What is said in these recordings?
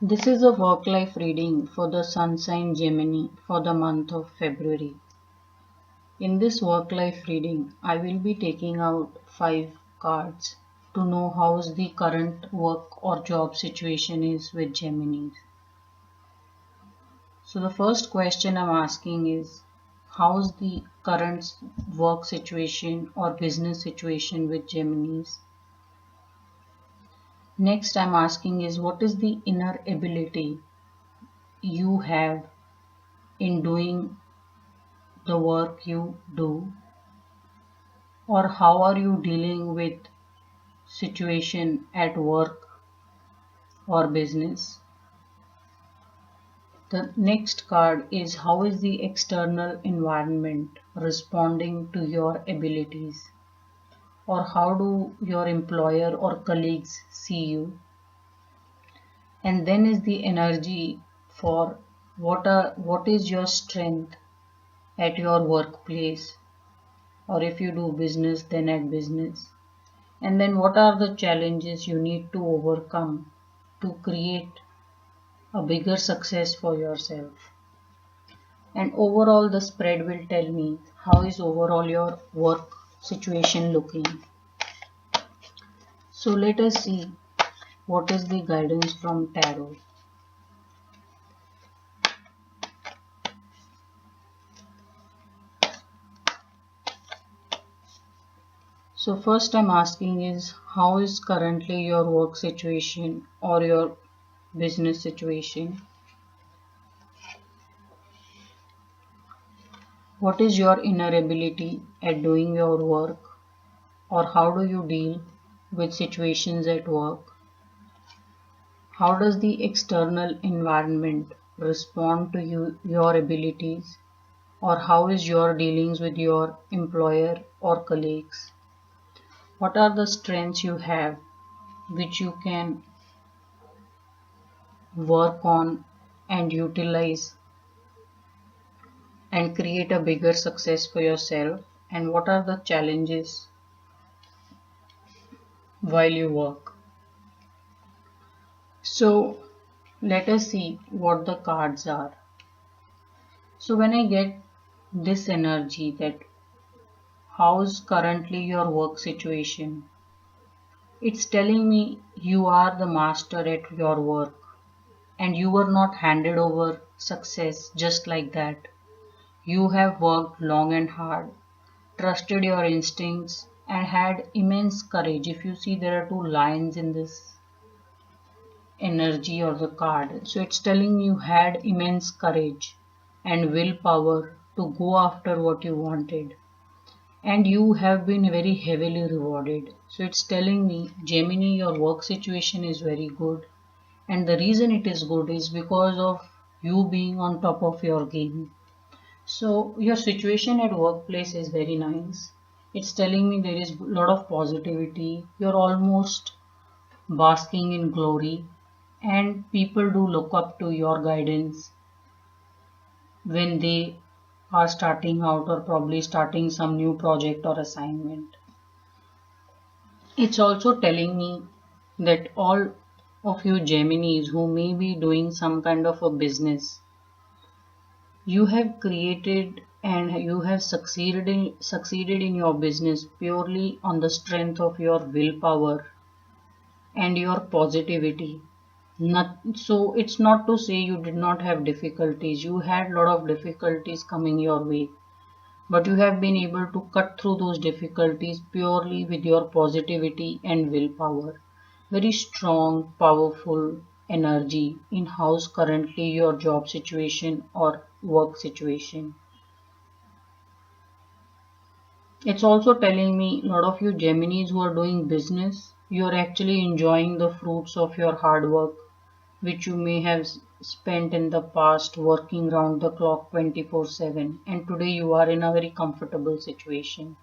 This is a work-life reading for the sun sign Gemini for the month of February. In this work-life reading, I will be taking out 5 cards to know how's the current work or job situation is with Geminis. So the first question I'm asking is, how's the current work situation or business situation with Geminis? Next I'm asking is, what is the inner ability you have in doing the work you do, or how are you dealing with situation at work or business. The next card is, how is the external environment responding to your abilities, or how do your employer or colleagues see you. And then is the energy for what is your strength at your workplace, or if you do business then at business. And then what are the challenges you need to overcome to create a bigger success for yourself. And overall the spread will tell me how is overall your work situation looking. So let us see what is the guidance from tarot. So first I'm asking is, how is currently your work situation or your business situation? What is your inner ability at doing your work, or how do you deal with situations at work? How does the external environment respond to your abilities, or how is your dealings with your employer or colleagues? What are the strengths you have which you can work on and utilize and create a bigger success for yourself, and what are the challenges while you work? So let us see what the cards are. So when I get this energy that how's currently your work situation, it's telling me you are the master at your work and you were not handed over success just like that. You have worked long and hard, trusted your instincts, and had immense courage. If you see, there are 2 lions in this energy or the card. So it's telling you had immense courage and willpower to go after what you wanted. And you have been very heavily rewarded. So it's telling me, Gemini, your work situation is very good. And the reason it is good is because of you being on top of your game. So your situation at workplace is very nice. It's telling me there is a lot of positivity. You're almost basking in glory, and people do look up to your guidance when they are starting out or probably starting some new project or assignment. It's also telling me that all of you Geminis who may be doing some kind of a business, you have created and you have succeeded in your business purely on the strength of your willpower and your positivity. So it's not to say you did not have difficulties. You had a lot of difficulties coming your way, but you have been able to cut through those difficulties purely with your positivity and willpower. Very strong, powerful energy in house currently your job situation or work situation. It's also telling me a lot of you Geminis who are doing business, you're actually enjoying the fruits of your hard work, which you may have spent in the past working round the clock 24/7, and today you are in a very comfortable situation.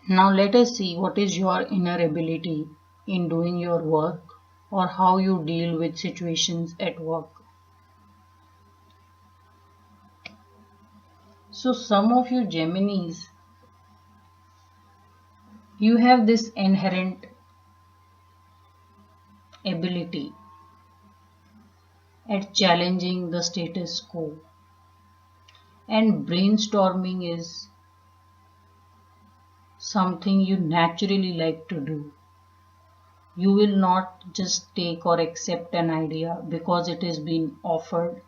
Now let us see what is your inner ability in doing your work, or how you deal with situations at work. So some of you Geminis, you have this inherent ability at challenging the status quo. And brainstorming is something you naturally like to do. You will not just take or accept an idea because it has been offered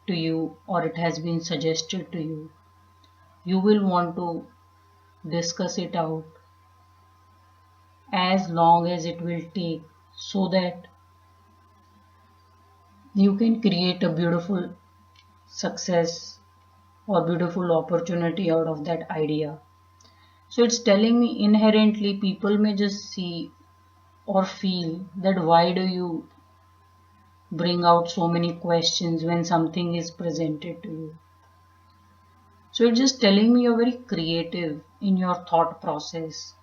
to you or it has been suggested to you. You will want to discuss it out as long as it will take so that you can create a beautiful success or beautiful opportunity out of that idea. So it's telling me inherently people may just see or feel that why do you bring out so many questions when something is presented to you. So it's just telling me you're very creative in your thought process.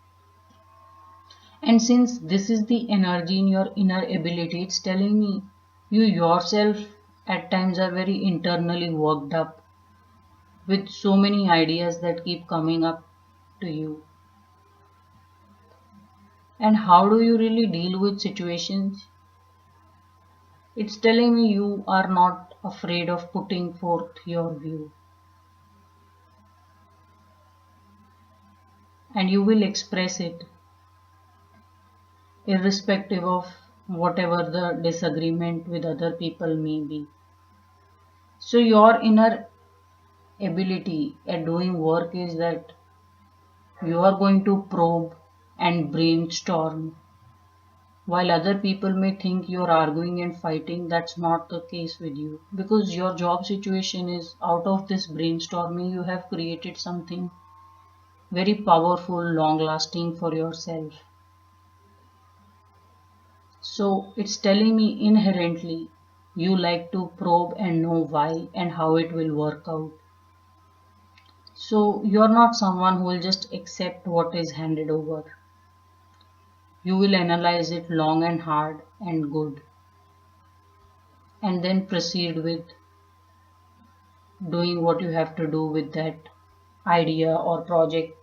And since this is the energy in your inner ability, it's telling me you yourself at times are very internally worked up with so many ideas that keep coming up to you. And how do you really deal with situations? It's telling me you are not afraid of putting forth your view. And you will express it irrespective of whatever the disagreement with other people may be. So your inner ability at doing work is that you are going to probe and brainstorm. While other people may think you're arguing and fighting, that's not the case with you because your job situation is out of this brainstorming, you have created something very powerful, long lasting for yourself. So it's telling me inherently you like to probe and know why and how it will work out. So you're not someone who will just accept what is handed over. You will analyze it long and hard and good and then proceed with doing what you have to do with that idea or project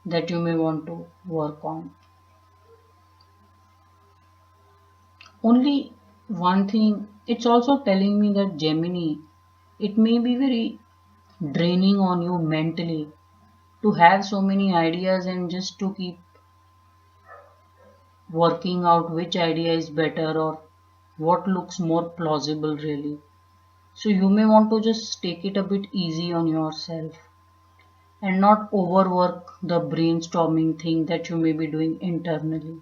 that you may want to work on. Only one thing, it's also telling me that Gemini, it may be very draining on you mentally to have so many ideas and just to keep working out which idea is better or what looks more plausible really. So you may want to just take it a bit easy on yourself and not overwork the brainstorming thing that you may be doing internally.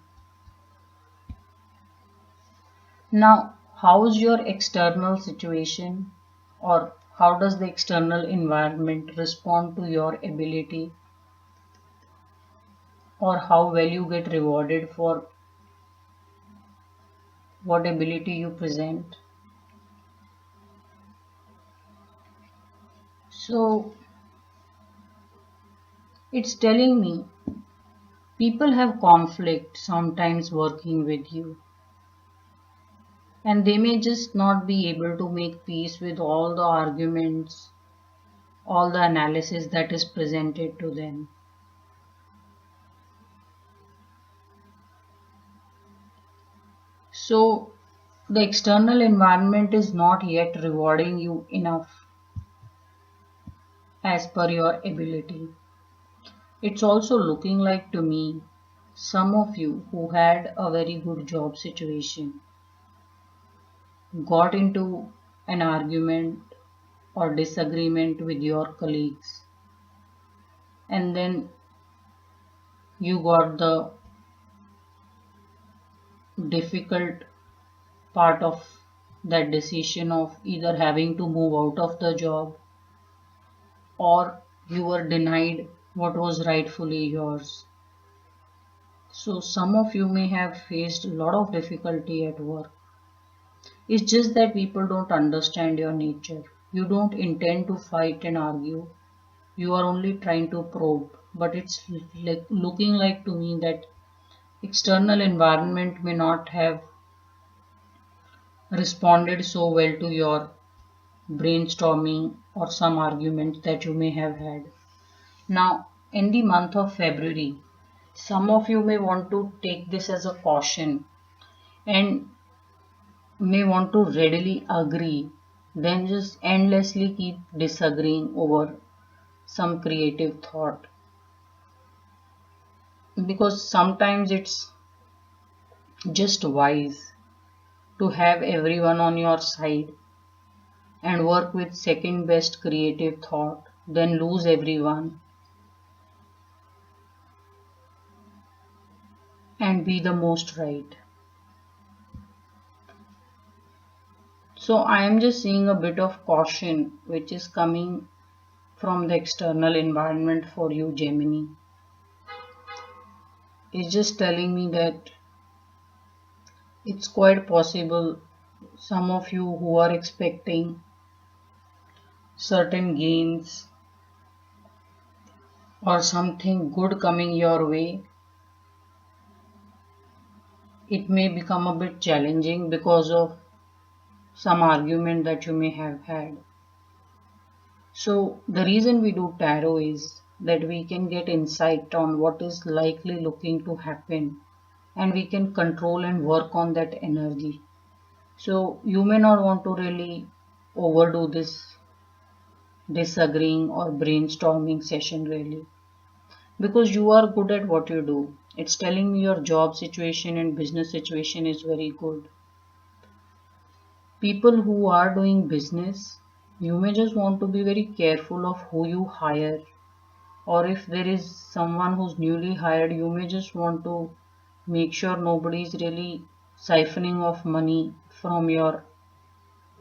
Now, how's your external situation or how does the external environment respond to your ability or how well you get rewarded for what ability you present? So, it's telling me people have conflict sometimes working with you, and they may just not be able to make peace with all the arguments, all the analysis that is presented to them. So, the external environment is not yet rewarding you enough as per your ability. It's also looking like to me some of you who had a very good job situation got into an argument or disagreement with your colleagues, and then you got the difficult part of that decision of either having to move out of the job or you were denied what was rightfully yours. So some of you may have faced a lot of difficulty at work. It's just that people don't understand your nature. You don't intend to fight and argue. You are only trying to probe. But it's like looking like to me that external environment may not have responded so well to your brainstorming or some arguments that you may have had. Now, in the month of February, some of you may want to take this as a caution and may want to readily agree than just endlessly keep disagreeing over some creative thought. Because sometimes it's just wise to have everyone on your side and work with second best creative thought than lose everyone and be the most right. So I am just seeing a bit of caution which is coming from the external environment for you, Gemini. It's just telling me that it's quite possible some of you who are expecting certain gains or something good coming your way, it may become a bit challenging because of some argument that you may have had. So, the reason we do tarot is that we can get insight on what is likely looking to happen and we can control and work on that energy. So, you may not want to really overdo this disagreeing or brainstorming session really because you are good at what you do. It's telling me your job situation and business situation is very good. People who are doing business, you may just want to be very careful of who you hire, or if there is someone who's newly hired, you may just want to make sure nobody is really siphoning off money from your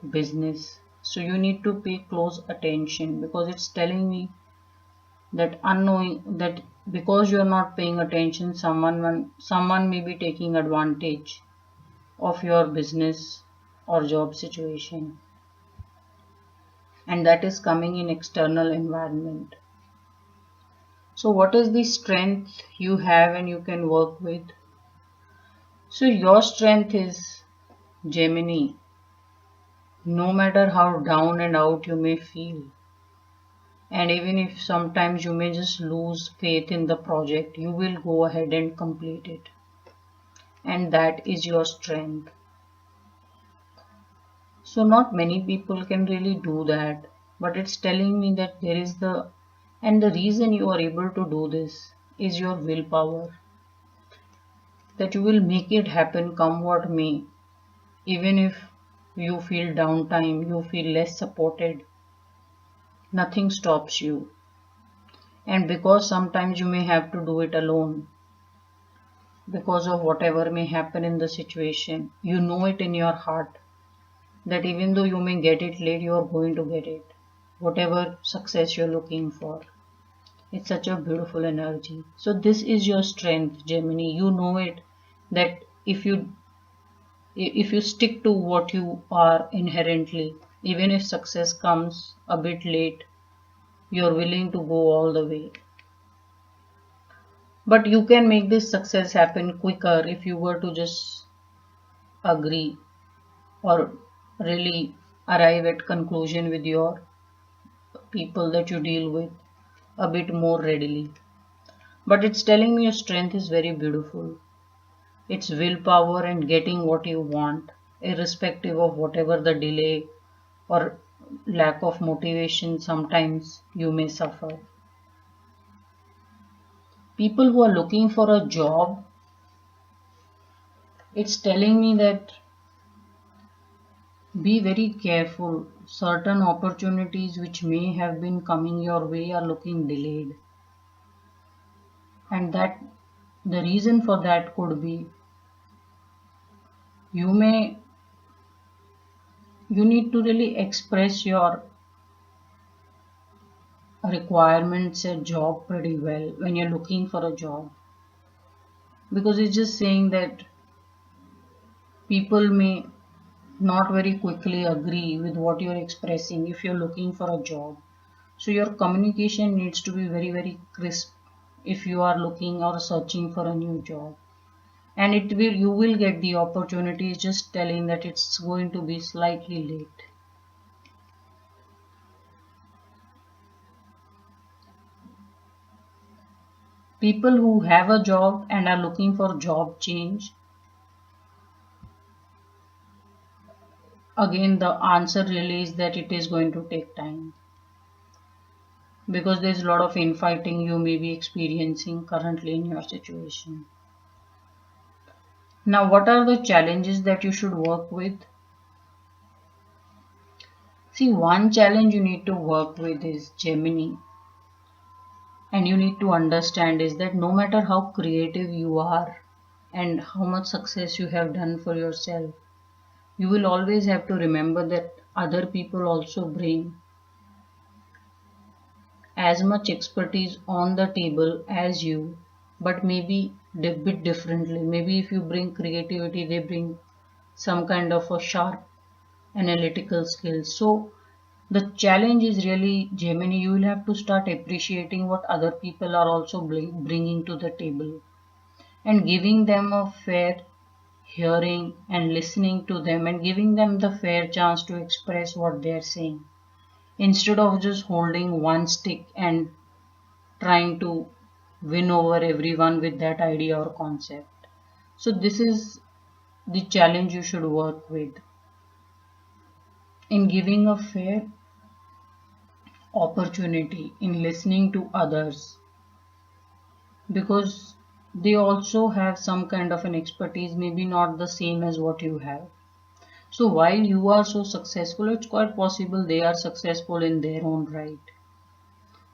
business. So you need to pay close attention because it's telling me that unknowing that because you're not paying attention, someone may be taking advantage of your business or job situation, and that is coming in external environment. So what is the strength you have and you can work with? So your strength is, Gemini, no matter how down and out you may feel, and even if sometimes you may just lose faith in the project, you will go ahead and complete it. And that is your strength. So not many people can really do that, but it's telling me that there is and the reason you are able to do this is your willpower, that you will make it happen come what may, even if you feel downtime, you feel less supported, nothing stops you. And because sometimes you may have to do it alone, because of whatever may happen in the situation, you know it in your heart that even though you may get it late, you are going to get it. Whatever success you're looking for. It's such a beautiful energy. So this is your strength, Gemini. You know it that if you stick to what you are inherently, even if success comes a bit late, you're willing to go all the way. But you can make this success happen quicker if you were to just agree or really arrive at conclusion with your people that you deal with a bit more readily. But it's telling me your strength is very beautiful. It's willpower and getting what you want, irrespective of whatever the delay or lack of motivation sometimes you may suffer. People who are looking for a job, it's telling me that be very careful. Certain opportunities which may have been coming your way are looking delayed. And that the reason for that could be you may you need to really express your requirements at job pretty well when you're looking for a job, because it's just saying that people may not very quickly agree with what you're expressing if you're looking for a job. So your communication needs to be very crisp if you are looking or searching for a new job, and you will get the opportunity. Just telling that it's going to be slightly late. People who have a job and are looking for job change, again the answer really is that it is going to take time, because there's a lot of infighting you may be experiencing currently in your situation. Now, what are the challenges that you should work with? See, one challenge you need to work with is Gemini, and you need to understand is that no matter how creative you are and how much success you have done for yourself, you will always have to remember that other people also bring as much expertise on the table as you, but maybe a bit differently. Maybe if you bring creativity, they bring some kind of a sharp analytical skills. So the challenge is really, Gemini, you will have to start appreciating what other people are also bringing to the table, and giving them a fair hearing and listening to them and giving them the fair chance to express what they are saying, instead of just holding one stick and trying to win over everyone with that idea or concept. So this is the challenge you should work with, in giving a fair opportunity, in listening to others, because they also have some kind of an expertise, maybe not the same as what you have. So while you are so successful, it's quite possible they are successful in their own right.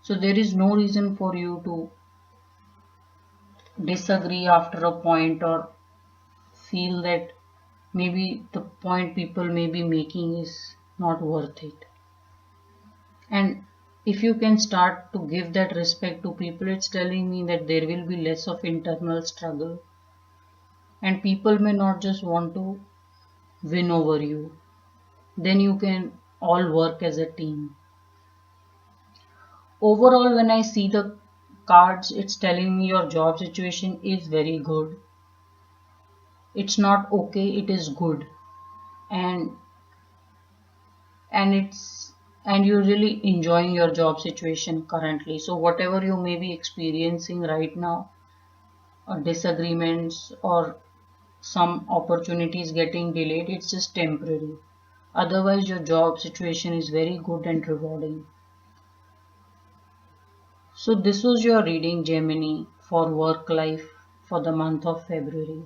So there is no reason for you to disagree after a point, or feel that maybe the point people may be making is not worth it. And if you can start to give that respect to people, it's telling me that there will be less of internal struggle, and people may not just want to win over you. Then you can all work as a team. Overall, when I see the cards, it's telling me your job situation is very good. It's not okay, it is good. And it's and you're really enjoying your job situation currently. So whatever you may be experiencing right now, or disagreements or some opportunities getting delayed, it's just temporary. Otherwise your job situation is very good and rewarding. So this was your reading, Gemini, for work life for the month of February.